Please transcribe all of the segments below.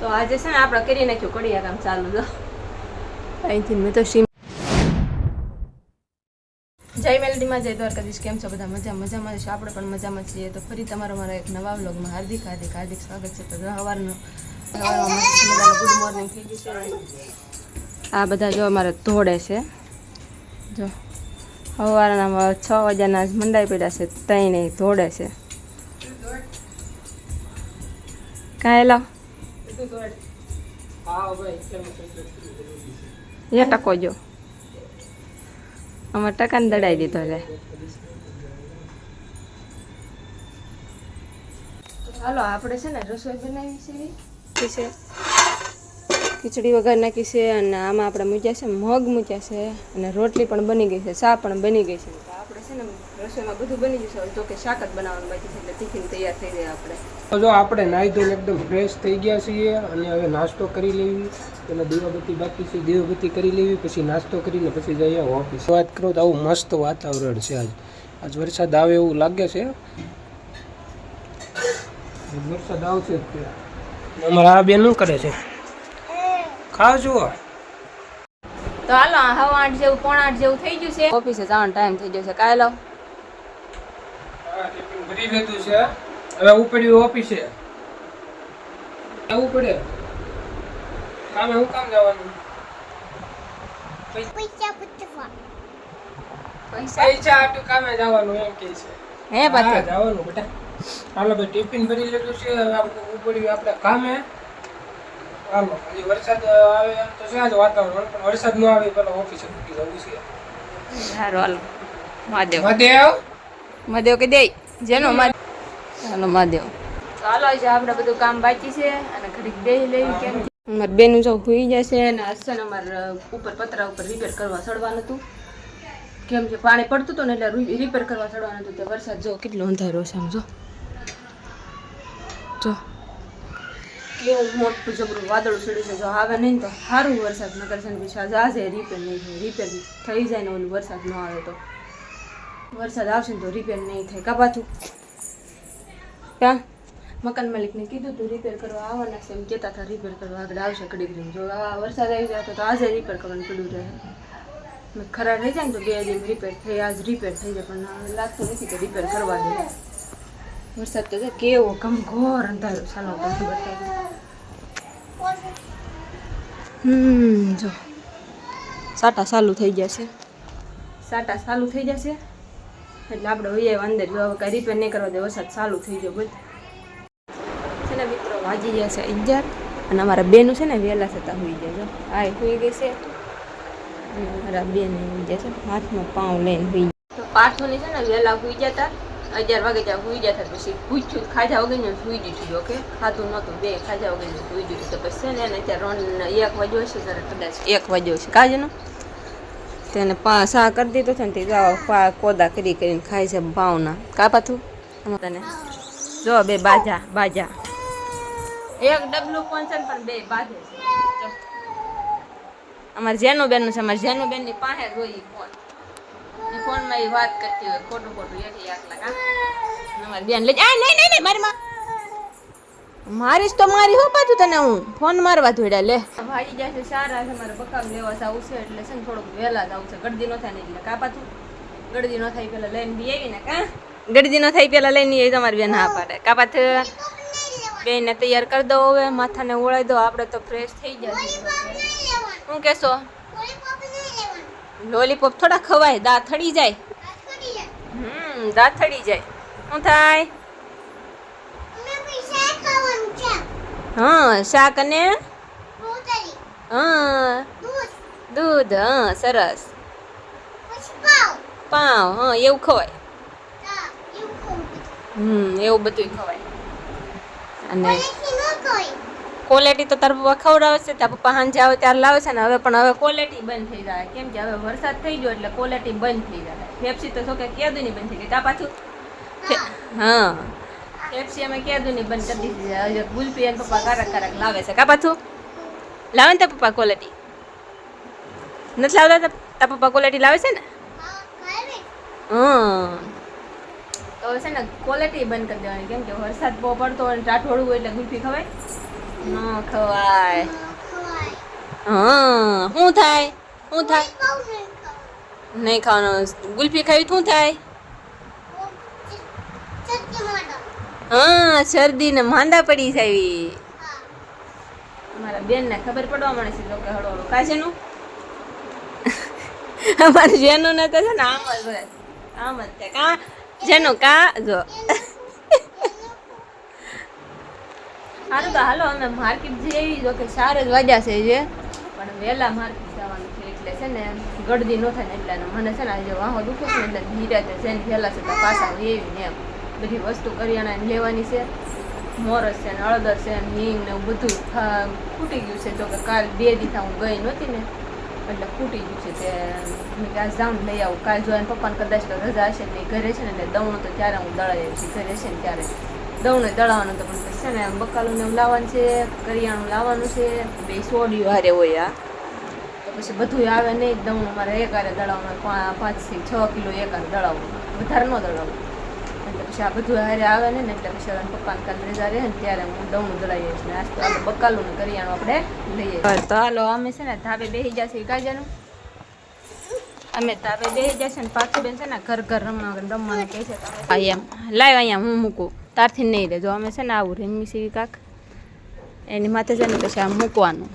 તો આજે છે ને આપણે કરી નાખ્યું કડિયા કામ ચાલુ જો અહીંથી મેં તો સીમ જય મેલડીમાં જય દ્વારકાધીશ. કેમ છો બધા? મજામાં છે. આપણે પણ મજામાં છીએ. તો ફરી તમારા મારા એક નવા વ્લોગમાં હાર્દિક સ્વાગત છે. તો સવારમાં ગુડ મોર્નિંગ થઈ ગયું છે. આ બધા જો અમારે ધોડે છે. જો સવારના 6 વાગ્યાના મંડાઈ પડ્યા છે. ત્રણે ધોડે છે. કાંઈ લાવ એ ટકો જો અમારે ટકાને દડાઈ દીધો છે. હાલો આપણે છે ને રસોઈ બનાવી છે, ખીચડી વગર નાખી છે અને આમાં આપણે મૂક્યા છે મગ મૂક્યા છે અને રોટલી પણ બની ગઈ છે, ચા પણ બની ગઈ છે. તો આપણે છે ને રસોઈમાં બધું બની જશે. તો કે શાક જ બનાવવાનું બાકી છે એટલે ટિફિન તૈયાર થઈ જાય. આપણે જો આપણે નાહી ધોઈને એકદમ ફ્રેશ થઈ ગયા છીએ અને હવે નાસ્તો કરી લેવી. પેલા દીવાબત્તી બાકી છે, દીવાબત્તી કરી લેવી, પછી નાસ્તો કરીને પછી જઈએ ઓફિસ. વાત કરો તો આવું મસ્ત વાતાવરણ છે. આજ વરસાદ આવે એવું લાગે છે. વરસાદ આવશે અમારા આ બેન શું કરે છે? ખાજો. તો હાલો 8:30 જેવું 7:45 જેવું થઈ ગયું છે. ઓફિસે જવાનો ટાઈમ થઈ ગયો છે. કાલે ટિફિન ભરી લીધું છે. હવે ઉપડ્યું ઓફિસે આવવું પડે. કામે હું કામ જવાનું? પૈસા આટલું કામે જવાનું એમ કે છે. હે બાકી જવાનું બેટા. હાલો ભાઈ ટિફિન ભરી લીધું છે. હવે આપણે ઉપડ્યું આપણે કામે. હાલો હજી વરસાદ આવે તો છે જ વાતાવરણ, પણ વરસાદ ન આવે પેલા ઓફિસે મૂકી જવું છે. સારું હાલો. મહાદેવ મહાદેવ કે દે જેનો હાલો મહાદેવ. ચાલો આજે આપણે બધું કામ બાકી છે અને ઘડીક બેહી લેવી. કેમ અમારે બેનું જો સુઈ જશે અને હસન અમારે ઉપર પતરા ઉપર રિપેર કરવા ચડવાનું હતું. કેમ કે પાણી પડતું હતું ને એટલે રિપેર કરવા ચડવાનું હતું. તે વરસાદ જો કેટલો અંધારો છે. આમ જો કેવું મોટું જબરું વાદળું ચડ્યું છે. જો આવે નહીં તો સારું વરસાદ નગર છે ને પછી આજે રિપેર નહીં થાય. રિપેર થઈ જાય ને ઓલું વરસાદ ન આવે તો. વરસાદ આવશે ને તો રિપેર નહીં થાય. કાપાતું ક્યાં મકાન માલિકને કીધું તું રિપેર કરવા આવવાના છે એમ કહેતા હતા. રિપેર કરવા આગળ આવશે ઘડીક રહીને. જો આ વરસાદ આવી જાય તો આજે રિપેર કરવાનું પડ્યું રહે. ખરાબ રહી જાય ને તો 2 દિન રિપેર થઈ. આજ રિપેર થઈ જાય પણ લાગતું નથી કે રિપેર કરવા દે. વરસાદ તો કેવો ઘમઘોર અંધારો ચાલો જો સાટા ચાલુ થઈ જશે. સાટા ચાલુ થઈ જશે એટલે આપણે હોઈએ અંદર. જો હવે કાંઈ રિપેર નહીં કરવા દે વરસાદ ચાલુ થઈ ગયો બધું છે ને. મિત્રો વાજી ગયા છે 11 અને અમારા બેનું છે ને વહેલા થતાં સુઈ જાય. જો આ સુઈ ગઈ છે અને અમારા બેન સુઈ જાય છે હાથમાં પાઉં લઈને સુઈ. તો પાર્થોની છે ને વહેલા સુઈ જતા 11 વાગે ત્યાં સુઈ જતા. પછી પૂછ્યું ખાધા વગર સુઈ દીધું. ઓકે ખાતું નહોતું, 2 ખાધા વગર સુઈ દીધું. તો પછી છે ને એને ત્યાં 1 વાગ્યો હશે ત્યારે કદાચ 1 વાગ્યો હશે કાજનો તેને સા કરી દીધો છે ને તે જાઓ કોદા કરીને ખાય છે ભાવના. કાપાતું તને જો 2 બાજા એક ડબલું પહોંચે પણ 2 બાજે છે. અમારે જેનું બેનનું છે. અમારે જેનું બેનની પાસે જોઈ ફોન. એ ફોનમાં એ વાત કરતી હોય ખોટું એથી આટલા કા અમારી બેન લઈ નહીં મારીશ તો મારી હો પાછું તને હું ફોન મારવા ધોડ્યા લે. ભાઈ જાય છે સારા છે. મારે બકામ લેવા જવું છે એટલે છે ને થોડુંક વહેલા જવું છે. ગળદી ન થાય ને એટલે કા પાછું ગળદી ન થાય પેલા લઈને બી આવી ને કા ગળદી ન થાય પેલા લઈને આવી. તમારી બેન હા પાડે. કા પાછું બેને તૈયાર કરી દો. હવે માથાને ઓળાઈ દો. આપણે તો ફ્રેશ થઈ જાય. શું કહેશો? લોલીપોપ થોડા ખવાય, દાંત થડી જાય. દાંત થડી જાય. શું થાય? હા શાક અને હા દૂધ. હા સરસ. પાવ હા એવું ખવાય. એવું બધું ખવાય. અને ક્વોલિટી તો તાર પપ્પા ખવડાવે છે. તાર પપ્પા સાંજે આવે ત્યારે લાવે છે ને. હવે પણ હવે ક્વોલિટી બંધ થઈ જાય. કેમ કે હવે વરસાદ થઈ ગયો એટલે ક્વોલિટી બંધ થઈ જાય. ફેફસી તો કે ક્યાદુની બંધ થઈ ગઈ. તા પાછું હા ફેફસી અમે ક્યાદુની બંધ કરી દીધી. હવે ગુલપી અને પપ્પા કારક લાવે છે. કા પાછું લાવે ને તાર પપ્પા ક્વોલિટી નથી લાવતા? તાર પપ્પા ક્વોલિટી લાવે છે ને. તો છે ને ક્વોલિટી બંધ કરી દેવાની. કેમ કે વરસાદ બહુ પડતો હોય ટાઢોળું હોય એટલે ગુલ્ફી ખવાય ન ખવાય. હા શું થાય? શું થાય? નહીં ખાવાનું. ગુલ્ફી ખાવી શું થાય? હા શરદી ને માંદા પડી જાય. અમારા બેન ને ખબર પડવા મળે છે કે હળો હળો કા છે નું અમારે જેનું ને તો છે ને આમ જ હોય, આમ જ છે કા જેનું કા જો. સારું તો હાલો અમે માર્કેટ જઈ જો કે 4 જ વાગ્યા છે જે, પણ વહેલા માર્કેટ જવાનું છે એટલે છે ને ગળદી ન થાય ને એટલે મને છે ને આજે વાહો દુખે છે ને એટલે ધીરે જઈને વહેલા છે પાછા એવી ને એમ બધી વસ્તુ કરિયાણા લેવાની છે. મોરસ છે ને હળદર છે ને હિંગ ને બધું ખૂટી ગયું છે. જો કે કાલ 2 દિવસ હું ગઈ નહોતી ને એટલે ખૂટી ગયું છે. તે મેં આજ જાઉં લઈ આવું. કાલ જો એને પપ્પાને કદાચ તો રજા હશે એટલે ઘરે છે ને એટલે દવણું તો ત્યારે હું દળાઈ આવીશ. ઘરે છે ને ત્યારે દવણે દળાવવાનું તો પણ છે ને બકાલું ને લાવવાનું છે, કરિયાણું લાવવાનું છે, 2 સોડિયું હારે હોય. આ તો પછી બધું આવે નહીં. દવણું મારે એક હારે દળાવવાનું, 5 થી 6 કિલો એક હારે દળાવવું, વધારે ન દળાવવું. એટલે પછી આ બધું હારે આવે ને એટલે પછી હવે પપ્પાને કાલ રજા રહે ને ત્યારે હું દવણું દળાવી આવીશ ને આજ તો આપણે બકાલું ને કરિયાણું આપણે લઈએ. તો હાલો અમે છે ને ધાબે બેસી જશે કાજાનું. અમે ધાબે બેસી જશે ને પાછું બેન છે ને ઘર રમવાનું કહે છે. એમ લાવ અહીંયા હું મૂકું તારથી નહીં રહેજો. અમે છે ને આવું રમી સીવી કાક એની માથે છે ને પછી આમ મૂકવાનું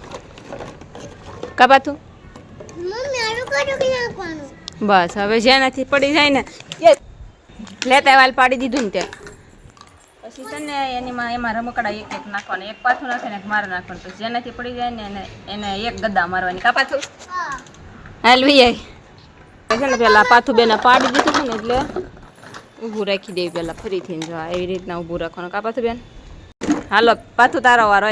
કાપાતું બસ. હવે જેનાથી પડી જાય ને લેતા વાલ પાડી દીધું ને ત્યાં પછી છે ને એમાં રમકડા એક નાખવાના. એક પાથું નાખે ને એક મારે નાખવાનું. પછી જેનાથી પડી જાય ને એને એક ગદ્દા મારવાની. કાપાતું હાલ ભાઈ છે ને પેલા પાથું બેને પાડી દીધું છે ને એટલે ઊભું રાખી દેવી પેલા ફરીથી જો એવી રીતના ઊભું રાખવાનું. કાપાતું બેન હાલો પાથું તારો વારો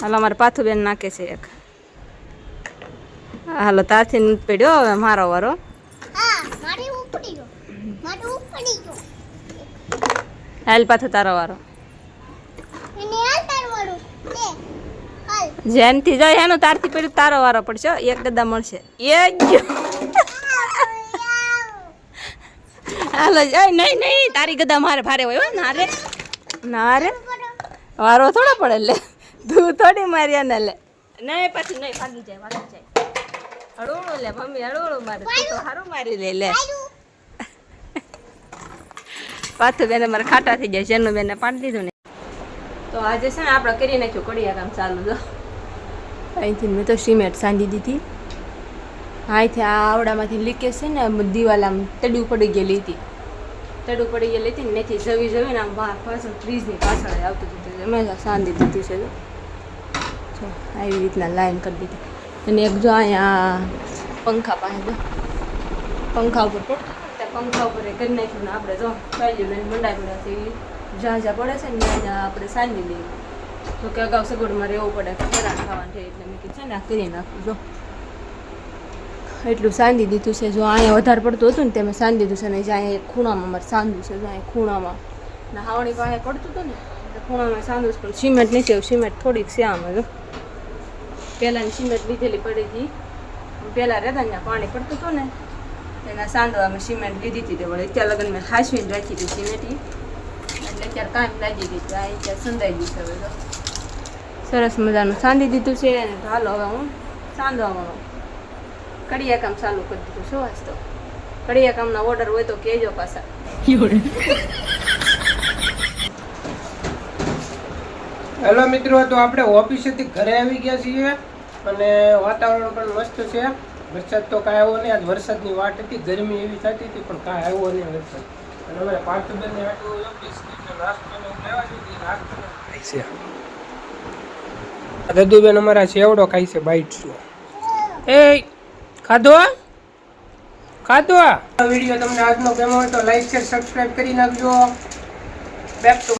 હાલો. અમારે પાથું બેન નાખે છે એક. હાલો તારથી નથી પડ્યો હવે મારો વારો. હાલ પાથું તારો વારો. જેનથી જાય એનું તારથી પડ્યું તારો વારો પડશે. એક ગદ્દા મળશે. એ હાલો નહીં નહીં તારી ગદ્દા મારે ભારે હોય ના રે ના રે વારો થોડો પડે લે તું થોડી મારી ને લે નહીં પછી નહીં ભાગી જાય હળવળું લે મમ્મી હળવળું મારે તું તો સારું મારી લે પાછું બેને મારે ખાટા થઈ જાય. જેનું બેને પાડી દીધું ને તો આજે છે ને આપણે કરી નાખ્યું કડિયા કામ ચાલુ. જો અહીંથી મેં તો સિમેન્ટ સાંધી દીધી. અહીંથી આ આવડામાંથી લીકેજ છે ને દિવાલ આમ તડું પડી ગયેલી હતી. તડું પડી ગયેલી હતી ને મેથી જવીને આમ બહાર પાછળ ફ્રીજની પાછળ આવતું હતું. મેં સાંધી દીધી છે. જો આવી રીતના લાઈન કરી દીધી. અને એક જો અહીંયા પંખા પાસે જો પંખા ઉપર પડતું ત્યાં પંખા ઉપર એ કરી નાખ્યું ને આપણે જો કાઢી લઈને મંડાઈ પડ્યા છે. જ્યાં પડે છે ને ત્યાં આપણે સાંધી લઈએ. તો કે અગાઉ સગવડમાં રહેવું પડે હેરાન ખાવાનું છે એટલે મેં કીધું છે ને આ કરી નાખું. જો એટલું સાંધી દીધું છે. જો અહીંયા વધારે પડતું હતું ને તે મેં સાંધી દીધું છે. ને જ્યાં અહીંયા એક ખૂણામાં અમારે સાંધ્યું છે. અહીંયા ખૂણામાં ને હાવણી પાસે પડતું હતું ને એટલે ખૂણામાં સાંધું પણ સિમેન્ટ નથી આવ્યું. સિમેન્ટ થોડીક છે આમાં. જો પહેલાંની સિમેન્ટ લીધેલી પડી હતી. પહેલાં રહેતા ત્યાં પાણી પડતું હતું ને એના સાંધવામાં સિમેન્ટ લીધી હતી. તે વળી અત્યારે લગન મેં હાંસવીને રાખી હતી સિમેન્ટ એટલે અત્યારે કાંઈ લાગી ગઈ હતી. આ અત્યારે સંધાઈ ગઈ છે. હવે તો સરસ મજાનું સાંધી દીધું છે. અને હાલો હવે હું સાંધવામાં કડિયા કામ ચાલુ કરી દીધું. શું વાંચ તો કડિયા કામના ઓર્ડર હોય તો કહેજો પાછા. હેલો મિત્રો, તો આપણે ઓફિસેથી ઘરે આવી ગયા છીએ અને વાતાવરણ પણ મસ્ત છે. વરસાદ તો કાંઈ આવ્યો નહીં. આજ વરસાદની વાટ હતી, ગરમી એવી થતી હતી પણ કાંઈ આવ્યો નહીં વરસાદ. અને અમારે પાર્થબેનને આટલું નાસ્તો લેવા જોઈએ. દદુબેન અમારા સેવડો ખાય છે બાઇટ્સનો. એ ખાધો ખાધો. આ વિડીયો તમને આજનો ગમ્યો હોય તો લાઈક શેર સબસ્ક્રાઈબ કરી નાખજો. Back to